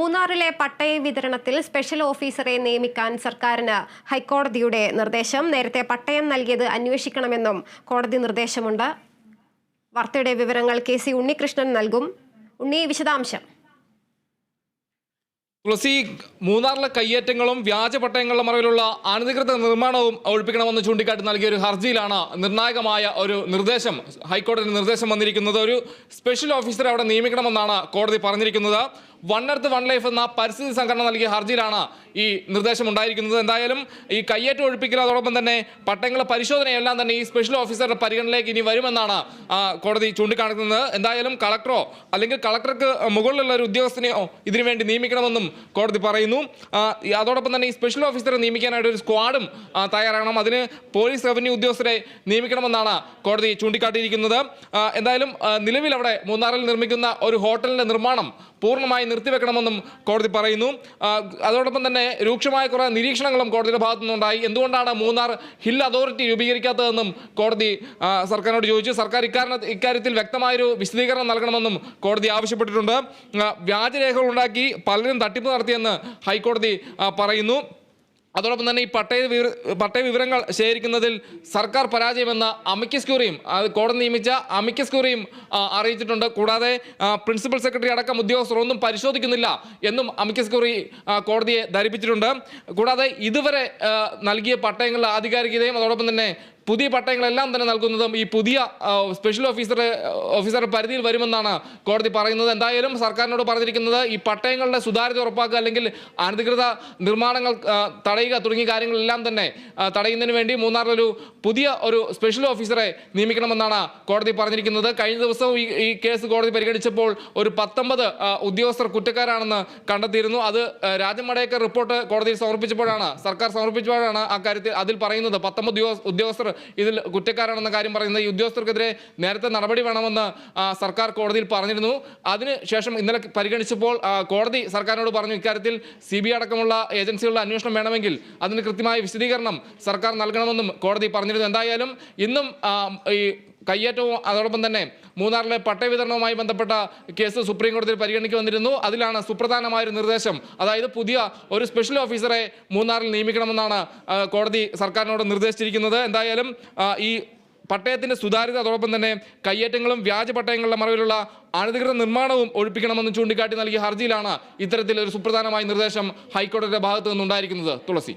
മൂന്നാറിലെ പട്ടയ വിതരണത്തിൽ സ്പെഷ്യൽ ഓഫീസറെ നിയമിക്കാൻ സർക്കാരിന് ഹൈക്കോടതിയുടെ നിർദ്ദേശം. നേരത്തെ പട്ടയം നൽകിയത് അന്വേഷിക്കണമെന്നും കോടതി നിർദ്ദേശമുണ്ട്. വാർത്തയുടെ വിവരങ്ങൾ KC ഉണ്ണികൃഷ്ണൻ നൽകും. ഉണ്ണി, വിശദാംശം. തുളസി, മൂന്നാറിലെ കയ്യേറ്റങ്ങളും വ്യാജ പട്ടയങ്ങളുടെ മറവിലുള്ള അനധികൃത നിർമ്മാണവും ഒഴിപ്പിക്കണമെന്ന് ചൂണ്ടിക്കാട്ടി നൽകിയ ഒരു ഹർജിയിലാണ് നിർണായകമായ ഒരു നിർദ്ദേശം, ഹൈക്കോടതി നിർദ്ദേശം വന്നിരിക്കുന്നത്. ഒരു സ്പെഷ്യൽ ഓഫീസറെ അവിടെ നിയമിക്കണമെന്നാണ് കോടതി പറഞ്ഞിരിക്കുന്നത്. വൺ എർത്ത് വൺ ലൈഫ് എന്ന പരിസ്ഥിതി സംഘടന നൽകിയ ഹർജിയിലാണ് ഈ നിർദ്ദേശം ഉണ്ടായിരിക്കുന്നത്. എന്തായാലും ഈ കയ്യേറ്റം ഒഴിപ്പിക്കൽ, അതോടൊപ്പം തന്നെ പട്ടയങ്ങളുടെ പരിശോധനയെല്ലാം തന്നെ ഈ സ്പെഷ്യൽ ഓഫീസറുടെ പരിഗണനയിലേക്ക് ഇനി വരുമെന്നാണ് കോടതി ചൂണ്ടിക്കാണിക്കുന്നത്. എന്തായാലും കളക്ടറോ അല്ലെങ്കിൽ കളക്ടർക്ക് മുകളിലുള്ള ഒരു ഉദ്യോഗസ്ഥനെയോ ഇതിനുവേണ്ടി നിയമിക്കണമെന്നും കോടതി പറയുന്നു. അതോടൊപ്പം തന്നെ ഈ സ്പെഷ്യൽ ഓഫീസറെ നിയമിക്കാനായിട്ട് ഒരു സ്ക്വാഡും തയ്യാറാകണം. അതിന് പോലീസ് റവന്യൂ ഉദ്യോഗസ്ഥരെ നിയമിക്കണമെന്നാണ് കോടതി ചൂണ്ടിക്കാട്ടിയിരിക്കുന്നത്. എന്തായാലും നിലവിൽ അവിടെ മൂന്നാറിൽ നിർമ്മിക്കുന്ന ഒരു ഹോട്ടലിന്റെ നിർമ്മാണം പൂർണ്ണമായി നിർത്തിവെക്കണമെന്നും കോടതി പറയുന്നു. അതോടൊപ്പം തന്നെ രൂക്ഷമായ കുറേ നിരീക്ഷണങ്ങളും കോടതിയുടെ ഭാഗത്തു നിന്നുണ്ടായി. എന്തുകൊണ്ടാണ് മൂന്നാർ ഹിൽ അതോറിറ്റി രൂപീകരിക്കാത്തതെന്നും കോടതി സർക്കാരിനോട് ചോദിച്ചു. സർക്കാർ ഇക്കാര്യത്തിൽ വ്യക്തമായൊരു വിശദീകരണം നൽകണമെന്നും കോടതി ആവശ്യപ്പെട്ടിട്ടുണ്ട്. വ്യാജരേഖകൾ ഉണ്ടാക്കി പലരും തട്ടിപ്പ് നടത്തിയെന്ന് ഹൈക്കോടതി പറയുന്നു. അതോടൊപ്പം തന്നെ ഈ പട്ടയ വിവരങ്ങൾ ശേഖരിക്കുന്നതിൽ സർക്കാർ പരാജയമെന്ന അമിക്കസ് ക്യൂറിയും കോടതി നിയമിച്ച അമിക്കസ് ക്യൂറിയും അറിയിച്ചിട്ടുണ്ട്. കൂടാതെ പ്രിൻസിപ്പൽ സെക്രട്ടറി അടക്കം ഉദ്യോഗസ്ഥർ ഒന്നും പരിശോധിക്കുന്നില്ല എന്നും അമിക്കസ് ക്യൂറി കോടതിയെ ധരിപ്പിച്ചിട്ടുണ്ട്. കൂടാതെ ഇതുവരെ നൽകിയ പട്ടയങ്ങളുടെ ആധികാരികതയും അതോടൊപ്പം തന്നെ പുതിയ പട്ടയങ്ങളെല്ലാം തന്നെ നൽകുന്നതും ഈ പുതിയ സ്പെഷ്യൽ ഓഫീസറുടെ പരിധിയിൽ വരുമെന്നാണ് കോടതി പറയുന്നത്. എന്തായാലും സർക്കാരിനോട് പറഞ്ഞിരിക്കുന്നത് ഈ പട്ടയങ്ങളുടെ സുതാര്യത ഉറപ്പാക്കുക, അല്ലെങ്കിൽ അനധികൃത നിർമ്മാണങ്ങൾ തടയുക തുടങ്ങിയ കാര്യങ്ങളെല്ലാം തന്നെ തടയുന്നതിന് വേണ്ടി മൂന്നാറിലൊരു പുതിയ ഒരു സ്പെഷ്യൽ ഓഫീസറെ നിയമിക്കണമെന്നാണ് കോടതി പറഞ്ഞിരിക്കുന്നത്. കഴിഞ്ഞ ദിവസവും ഈ കേസ് കോടതി പരിഗണിച്ചപ്പോൾ ഒരു 19 ഉദ്യോഗസ്ഥർ കുറ്റക്കാരാണെന്ന് കണ്ടെത്തിയിരുന്നു. അത് രാജമടേക്കർ റിപ്പോർട്ട് കോടതിയിൽ സർക്കാർ സമർപ്പിച്ചപ്പോഴാണ് അക്കാര്യത്തിൽ അതിൽ പറയുന്നത് 19 ഉദ്യോഗസ്ഥർ ഇതിൽ കുറ്റക്കാരാണെന്ന കാര്യം പറയുന്നത്. ഈ ഉദ്യോഗസ്ഥർക്കെതിരെ നേരത്തെ നടപടി വേണമെന്ന് സർക്കാർ കോടതിയിൽ പറഞ്ഞിരുന്നു. അതിനുശേഷം ഇന്നലെ പരിഗണിച്ചപ്പോൾ കോടതി സർക്കാരിനോട് പറഞ്ഞു ഇക്കാര്യത്തിൽ CBI അടക്കമുള്ള ഏജൻസികളുടെ അന്വേഷണം വേണമെങ്കിൽ അതിന് കൃത്യമായ വിശദീകരണം സർക്കാർ നൽകണമെന്നും കോടതി പറഞ്ഞിരുന്നു. എന്തായാലും ഇന്നും ഈ കയ്യേറ്റവും അതോടൊപ്പം തന്നെ മൂന്നാറിലെ പട്ടയ വിതരണവുമായി ബന്ധപ്പെട്ട കേസ് സുപ്രീം കോടതിയിൽ പരിഗണിക്ക് വന്നിരുന്നു. അതിലാണ് സുപ്രധാനമായൊരു നിർദ്ദേശം, അതായത് പുതിയ ഒരു സ്പെഷ്യൽ ഓഫീസറെ മൂന്നാറിൽ നിയമിക്കണമെന്നാണ് കോടതി സർക്കാരിനോട് നിർദ്ദേശിച്ചിരിക്കുന്നത്. എന്തായാലും ഈ പട്ടയത്തിന്റെ സുതാര്യത, അതോടൊപ്പം തന്നെ കയ്യേറ്റങ്ങളും വ്യാജ പട്ടയങ്ങളുടെ മറവിലുള്ള അനധികൃത നിർമ്മാണവും ഒഴിപ്പിക്കണമെന്ന് ചൂണ്ടിക്കാട്ടി നൽകിയ ഹർജിയിലാണ് ഇത്തരത്തിലൊരു സുപ്രധാനമായ നിർദ്ദേശം ഹൈക്കോടതിയുടെ ഭാഗത്തു നിന്നുണ്ടായിരിക്കുന്നത്. തുളസി.